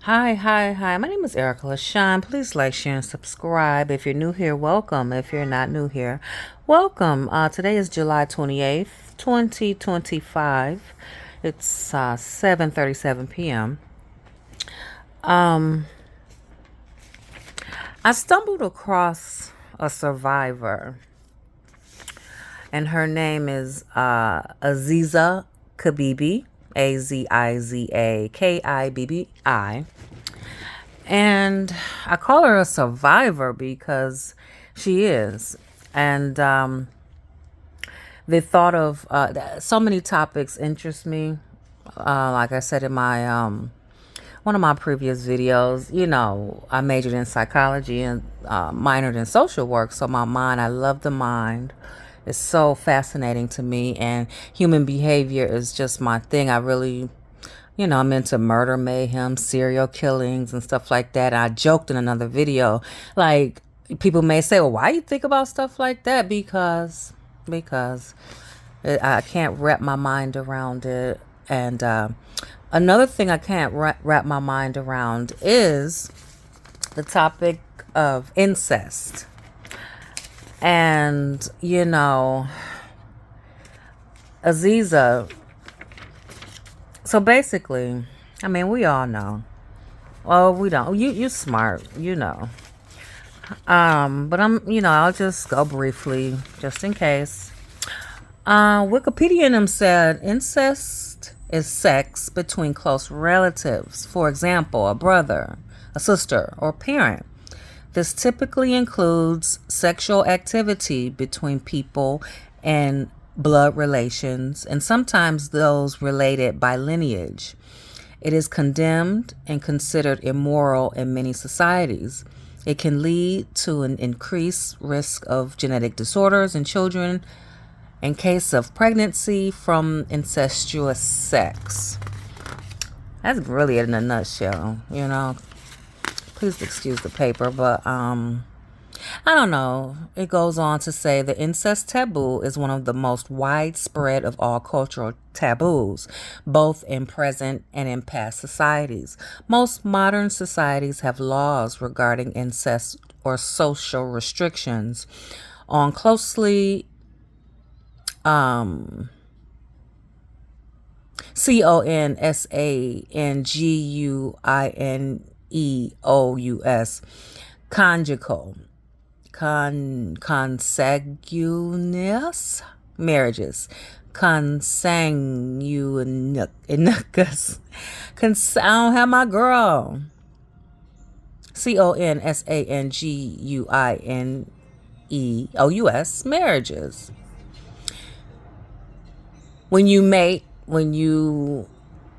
Hi. My name is Erica LaShawn. Please like, share, and subscribe. If you're new here, welcome. If you're not new here, welcome. Today is July 28th, 2025. It's 7:37 p.m. Um, I stumbled across a survivor, and her name is Aziza Kibibi, Azizakibbi. And I call her a survivor because she is. And the thought of so many topics interest me. Like I said in my one of my previous videos, I majored in psychology and minored in social work. So I love the mind. It's so fascinating to me, and human behavior is just my thing. I really, I'm into murder, mayhem, serial killings, and stuff like that. I joked in another video, like people may say, "Well, why you think about stuff like that?" Because I can't wrap my mind around it. And another thing I can't wrap my mind around is the topic of incest. And Aziza. So basically, I mean, we all know. Well, we don't. You smart. But I'll just go briefly, just in case. Wikipedia them said incest is sex between close relatives. For example, a brother, a sister, or parent. This typically includes sexual activity between people and blood relations, and sometimes those related by lineage. It is condemned and considered immoral in many societies. It can lead to an increased risk of genetic disorders in children in case of pregnancy from incestuous sex. That's really it in a nutshell. Please excuse the paper, but I don't know. It goes on to say the incest taboo is one of the most widespread of all cultural taboos, both in present and in past societies. Most modern societies have laws regarding incest or social restrictions on closely consanguineous conjugal consanguineous marriages. Consanguineous. I don't have my girl. consanguineous marriages. When you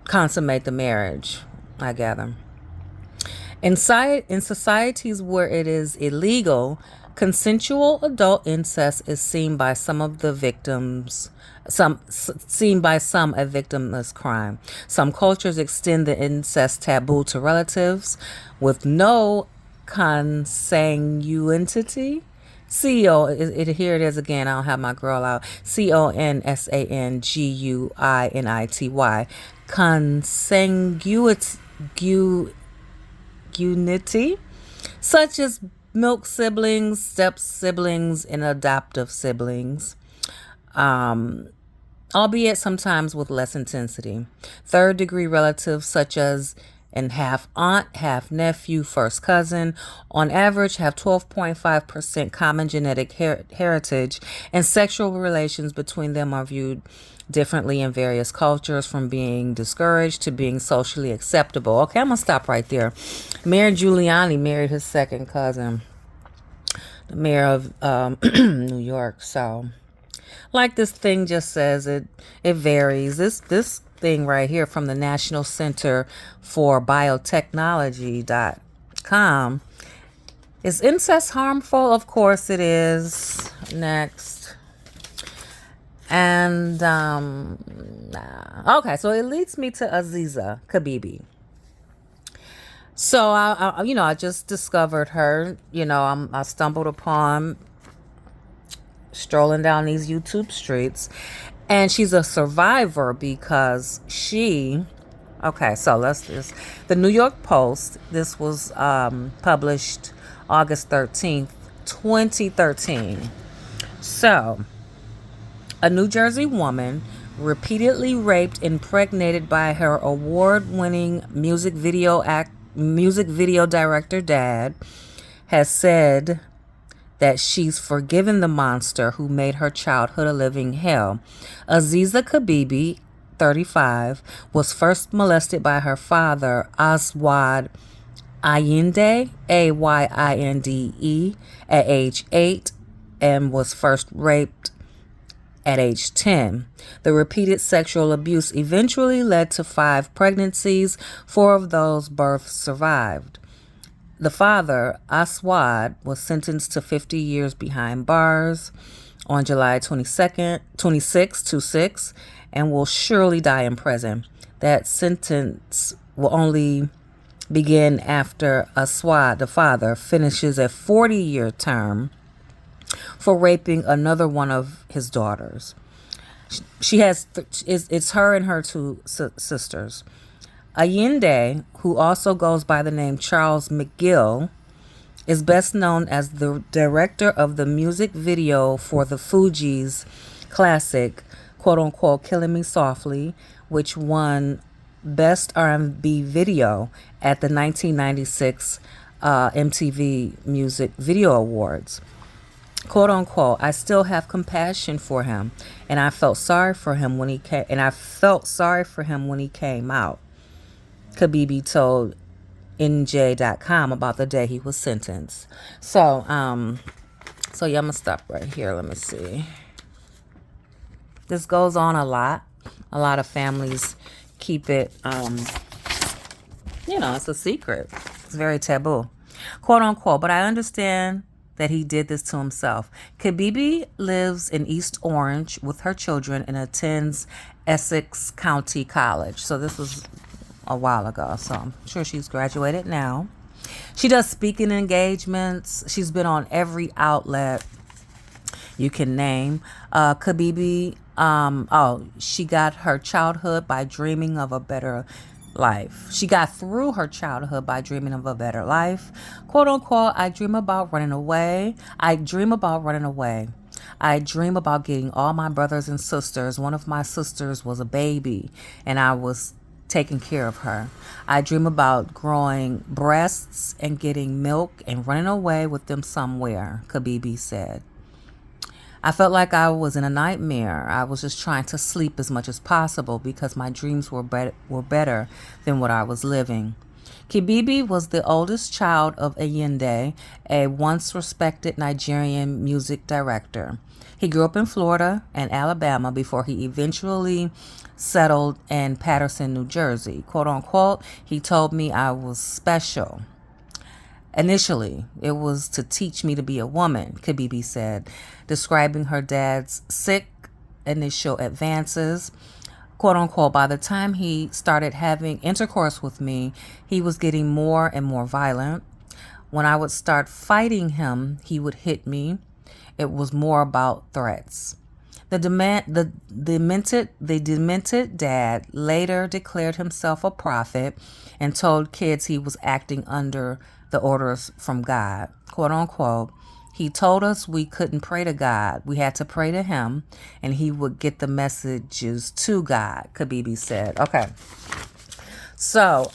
consummate the marriage, I gather. In societies where it is illegal, consensual adult incest is seen by some a victimless crime. Some cultures extend the incest taboo to relatives with no consanguinity. Here it is again. I don't have my girl out. consanguinity. Consanguinity, such as milk siblings, step siblings, and adoptive siblings, albeit sometimes with less intensity. Third degree relatives, such as an half aunt, half nephew, first cousin, on average have 12.5% common genetic heritage, and sexual relations between them are viewed differently in various cultures, from being discouraged to being socially acceptable. Okay, I'm gonna stop right there. Mayor Giuliani married his second cousin, the mayor of New York. So, like this thing just says, it varies. This thing right here from the National Center for Biotechnology.com. Is incest harmful? Of course it is. Next. And okay, so it leads me to Aziza Kibibi. So I just discovered her. I stumbled upon strolling down these YouTube streets, and she's a survivor because she Okay, so let's just the New York Post. This was published August 13th, 2013. So, a New Jersey woman repeatedly raped, impregnated by her award-winning music video director dad has said that she's forgiven the monster who made her childhood a living hell. Aziza Kibibi, 35, was first molested by her father, Aswad Ayinde, Ayinde, at age 8, and was first raped at age 10. The repeated sexual abuse eventually led to 5 pregnancies. 4 of those births survived. The father, Aswad, was sentenced to 50 years behind bars on July 22nd, 26, and will surely die in prison. That sentence will only begin after Aswad, the father, finishes a 40-year term for raping another one of his daughters. She has, it's her and her 2 sisters. Ayinde, who also goes by the name Charles McGill, is best known as the director of the music video for the Fugees' classic, quote unquote, Killing Me Softly, which won Best R&B Video at the 1996 MTV Music Video Awards. Quote unquote, I still have compassion for him, and I felt sorry for him when he came out. Kibibi told NJ.com about the day he was sentenced. So yeah, I'm gonna stop right here. Let me see. This goes on a lot. A lot of families keep it, it's a secret. It's very taboo. Quote unquote, but I understand that he did this to himself. Kibibi lives in East Orange with her children and attends Essex County College. So this was a while ago, so I'm sure she's graduated now. She does speaking engagements. She's been on every outlet you can name. Kibibi, she got her childhood by dreaming of a better life. She got through her childhood by dreaming of a better life. Quote unquote, I dream about running away. I dream about getting all my brothers and sisters. One of my sisters was a baby, and I was taking care of her. I dream about growing breasts and getting milk and running away with them somewhere, Kibibi said. I felt like I was in a nightmare. I was just trying to sleep as much as possible because my dreams were better than what I was living. Kibibi was the oldest child of Ayinde, a once respected Nigerian music director. He grew up in Florida and Alabama before he eventually settled in Paterson, New Jersey. Quote unquote, he told me I was special. Initially, it was to teach me to be a woman, Kibibi said, describing her dad's sick initial advances. Quote unquote, by the time he started having intercourse with me, he was getting more and more violent. When I would start fighting him, he would hit me. It was more about threats. The demented dad later declared himself a prophet and told kids he was acting under the orders from God. Quote unquote, he told us we couldn't pray to God. We had to pray to him, and he would get the messages to God, Kibibi said. Okay. So,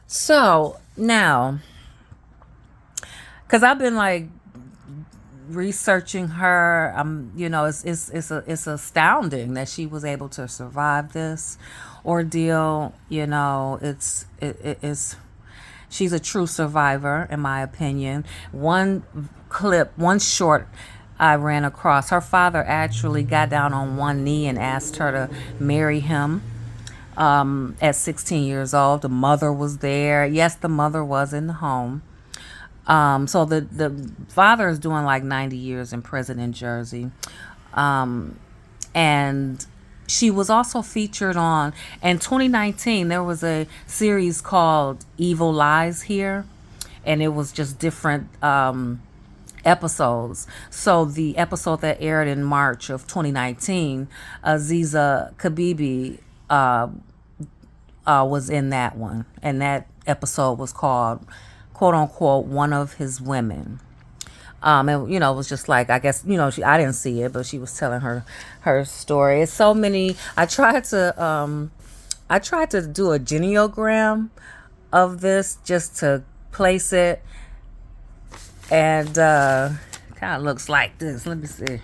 so now, because I've been like researching her, it's astounding that she was able to survive this ordeal. She's a true survivor, in my opinion. One short I ran across, her father actually got down on one knee and asked her to marry him. At 16 years old, the mother was there. Yes, the mother was in the home. So the father is doing like 90 years in prison in Jersey. And she was also featured on, in 2019, there was a series called Evil Lies Here. And it was just different episodes. So the episode that aired in March of 2019, Aziza Kibibi was in that one, and that episode was called "quote unquote" one of his women. And it was just like, I guess, I didn't see it, but she was telling her story. It's so many. I tried to do a genealogram of this just to place it, and kind of looks like this. Let me see.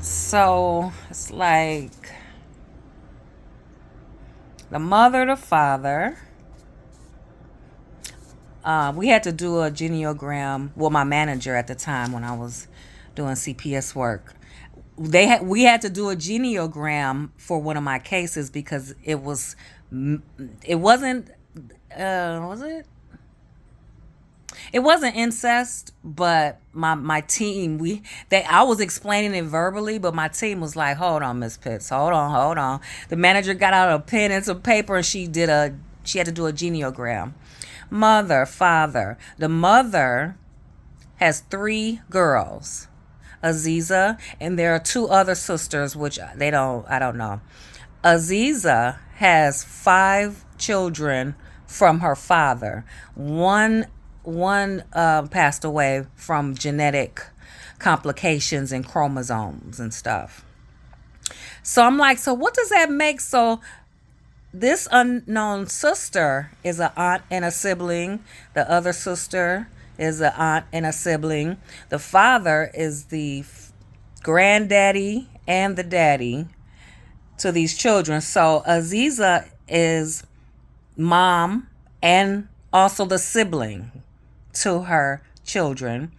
So it's like the mother, the father. We had to do a genealogram. Well, my manager at the time when I was doing CPS work, we had to do a genealogram for one of my cases because it wasn't was it? It wasn't incest, but my team, I was explaining it verbally, but my team was like, "Hold on, Miss Pitts, hold on." The manager got out a pen and some paper, and she had to do a genealogram. Mother, father. The mother has 3 girls, Aziza, and there are 2 other sisters, which I don't know. Aziza has 5 children from her father. One passed away from genetic complications and chromosomes and stuff. So I'm like, so what does that make? So this unknown sister is an aunt and a sibling. The other sister is an aunt and a sibling. The father is the granddaddy and the daddy to these children. So Aziza is mom and also the sibling to her children.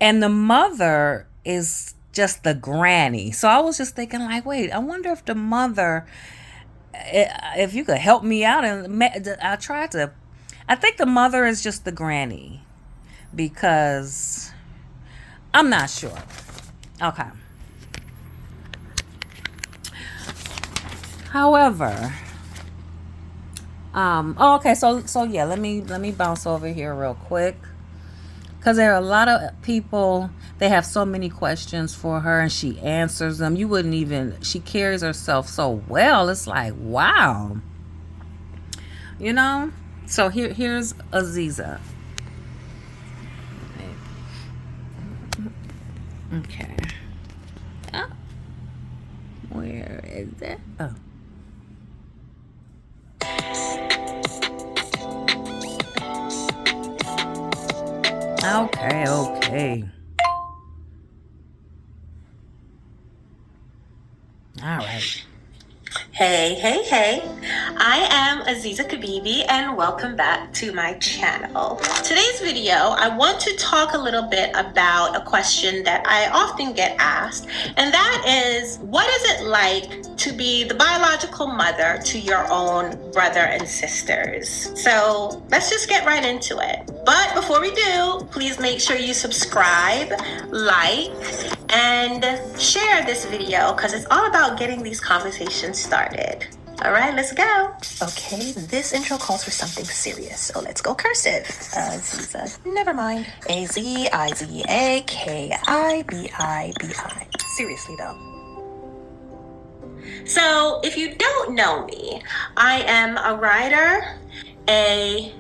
And the mother is just the granny. So I was just thinking, like, wait, I wonder if the mother, if you could help me out. And I think the mother is just the granny, because I'm not sure. Okay. However, okay, so yeah, let me bounce over here real quick, because there are a lot of people. They have so many questions for her, and she answers them. She carries herself so well. It's like, wow. So here's Aziza. Okay. Oh, where is that? Oh. Okay. All right. Hey. I am Aziza Kibibi, and welcome back to my channel. Today's video, I want to talk a little bit about a question that I often get asked, and that is, what is it like to be the biological mother to your own brother and sisters? So let's just get right into it. But before we do, please make sure you subscribe, like, and share this video, because it's all about getting these conversations started. All right, let's go. Okay, this intro calls for something serious, so let's go cursive. Aziza. Never mind. Aziza Kibibi. Seriously though. So, if you don't know me, I am a writer, I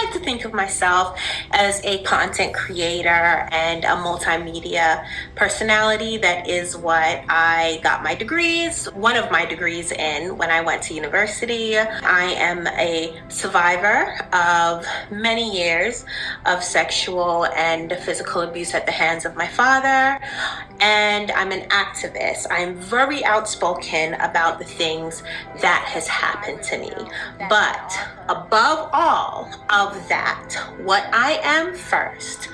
like to think of myself as a content creator and a multimedia personality. That is what I got my degrees, one of my degrees in, when I went to university. I am a survivor of many years of sexual and physical abuse at the hands of my father. And I'm an activist. I'm very outspoken about the things that has happened to me. But above all of that, what I am first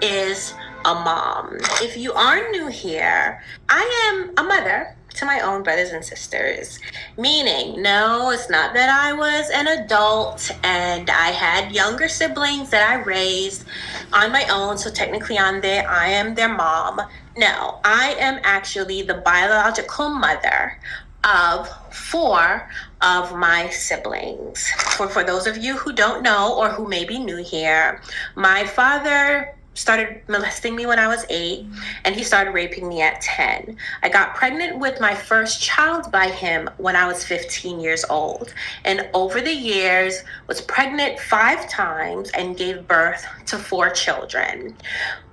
is a mom. If you are new here, I am a mother to my own brothers and sisters. Meaning, no, it's not that I was an adult and I had younger siblings that I raised on my own, so technically I am their mom. No, I am actually the biological mother of 4 of my siblings. For those of you who don't know or who may be new here, my father started molesting me when I was 8, and he started raping me at 10. I got pregnant with my first child by him when I was 15 years old, and over the years was pregnant 5 times and gave birth to 4 children.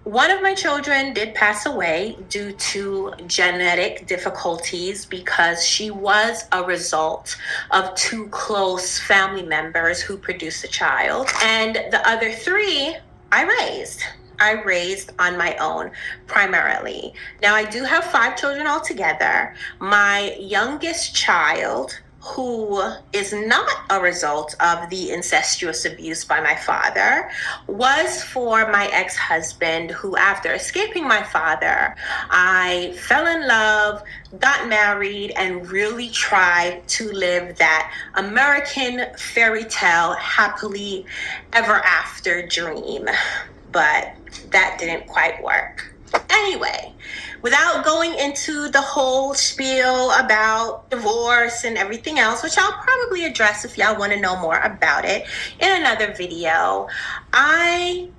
One of my children did pass away due to genetic difficulties because she was a result of 2 close family members who produced a child. And the other 3 I raised on my own primarily. Now, I do have 5 children altogether. My youngest child, who is not a result of the incestuous abuse by my father, was for my ex-husband, who, after escaping my father, I fell in love, got married, and really tried to live that American fairy tale happily ever after dream. But that didn't quite work. Anyway, without going into the whole spiel about divorce and everything else, which I'll probably address if y'all want to know more about it in another video, I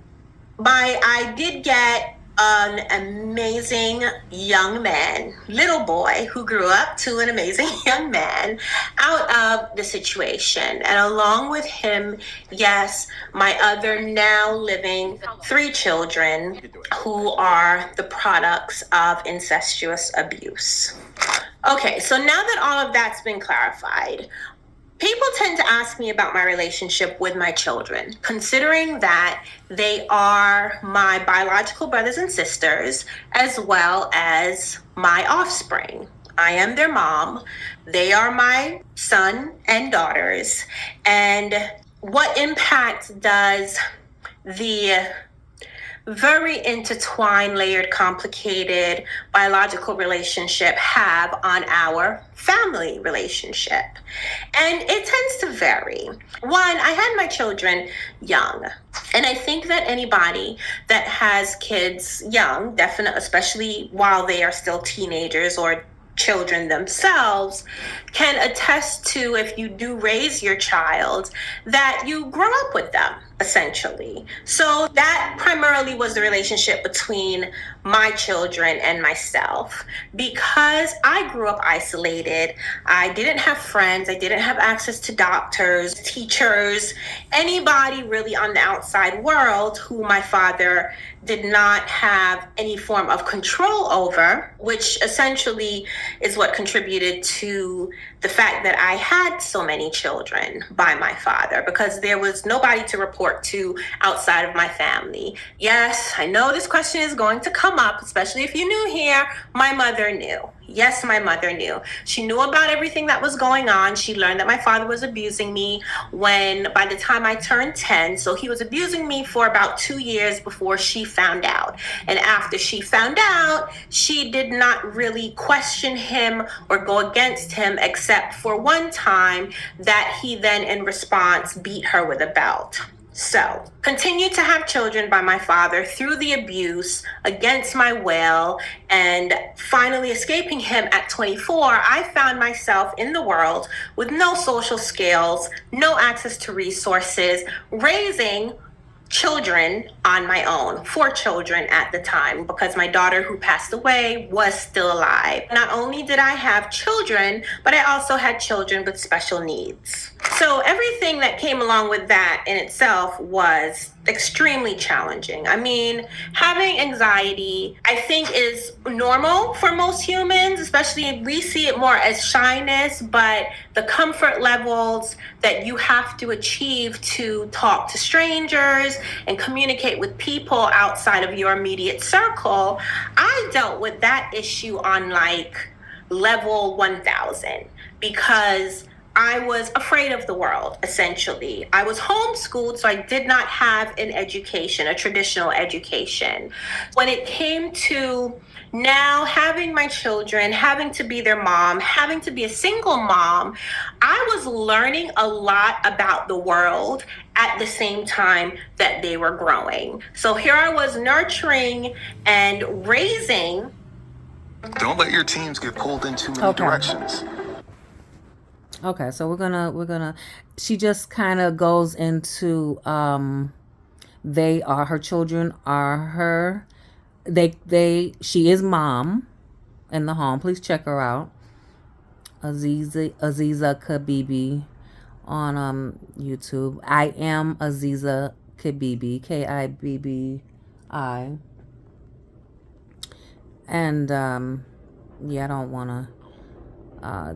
did get an amazing young man, little boy, who grew up to an amazing young man out of the situation. And along with him, yes, my other now living 3 children who are the products of incestuous abuse. Okay, so now that all of that's been clarified, people tend to ask me about my relationship with my children, considering that they are my biological brothers and sisters, as well as my offspring. I am their mom. They are my son and daughters. And what impact does the very intertwined, layered, complicated biological relationship have on our family relationship? And it tends to vary. One, I had my children young, and I think that anybody that has kids young, definitely, especially while they are still teenagers or children themselves, can attest to, if you do raise your child, that you grow up with them, essentially. So that primarily was the relationship between my children and myself. Because I grew up isolated, I didn't have friends, I didn't have access to doctors, teachers, anybody really on the outside world who my father did not have any form of control over, which essentially is what contributed to the fact that I had so many children by my father, because there was nobody to report to outside of my family. Yes, I know this question is going to come up, especially if you're new here. My mother knew. Yes, my mother knew. She knew about everything that was going on. She learned that my father was abusing me by the time I turned 10. So he was abusing me for about 2 years before she found out. And after she found out, she did not really question him or go against him, except for one time that he then, in response, beat her with a belt. So, continued to have children by my father through the abuse against my will, and finally escaping him at 24, I found myself in the world with no social skills, no access to resources, raising children on my own, 4 children at the time, because my daughter, who passed away, was still alive. Not only did I have children, but I also had children with special needs. So everything that came along with that in itself was extremely challenging. I mean, having anxiety, I think, is normal for most humans, especially we see it more as shyness, but the comfort levels that you have to achieve to talk to strangers and communicate with people outside of your immediate circle, I dealt with that issue on like level 1000, because I was afraid of the world, essentially. I was homeschooled, so I did not have an education, a traditional education. When it came to now having my children, having to be their mom, having to be a single mom, I was learning a lot about the world at the same time that they were growing. So here I was nurturing and raising. Don't let your teams get pulled in too many directions. Okay, so she just kind of goes into her children are her, she is mom in the home. Please check her out. Aziza Kibibi on YouTube. I am Aziza Kibibi, Kibbi. And yeah, I don't want to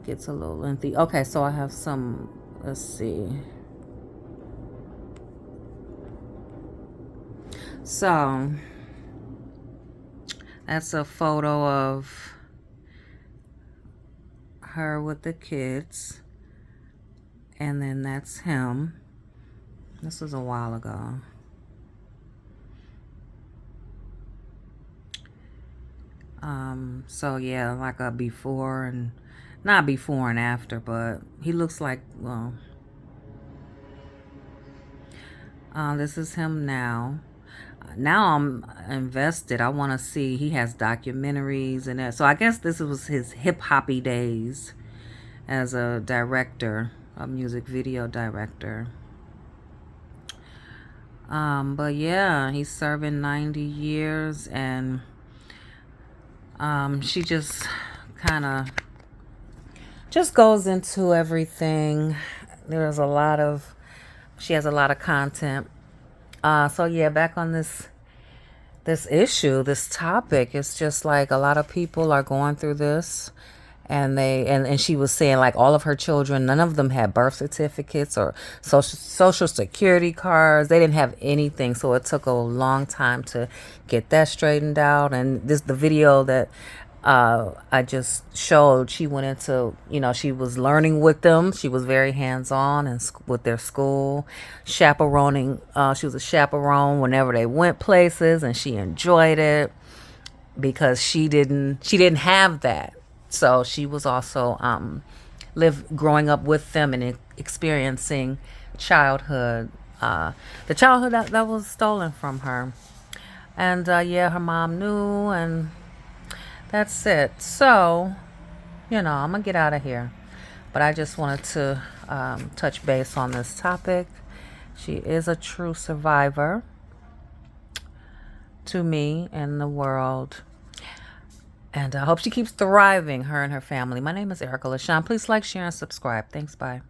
gets a little lengthy. Okay, so I have some, let's see. So that's a photo of her with the kids, and then that's him. This was a while ago. So yeah, like a before and not before and after, but he looks like, well, this is him now. Now I'm invested. I want to see. He has documentaries and that. So I guess this was his hip hoppy days as a director, a music video director. But yeah, he's serving 90 years, and she just kind of just goes into everything. She has a lot of content. So yeah, back on this issue, this topic, it's just like a lot of people are going through this, and she was saying like all of her children, none of them had birth certificates or social security cards. They didn't have anything, so it took a long time to get that straightened out. And the video that I just showed, she went into, she was learning with them. She was very hands-on and with their school, chaperoning. She was a chaperone whenever they went places, and she enjoyed it because she didn't have that. So she was also growing up with them and experiencing childhood, the childhood that was stolen from her. And yeah, her mom knew, and that's it. So, I'm going to get out of here. But I just wanted to touch base on this topic. She is a true survivor to me and the world. And I hope she keeps thriving, her and her family. My name is Erica LaShawn. Please like, share, and subscribe. Thanks. Bye.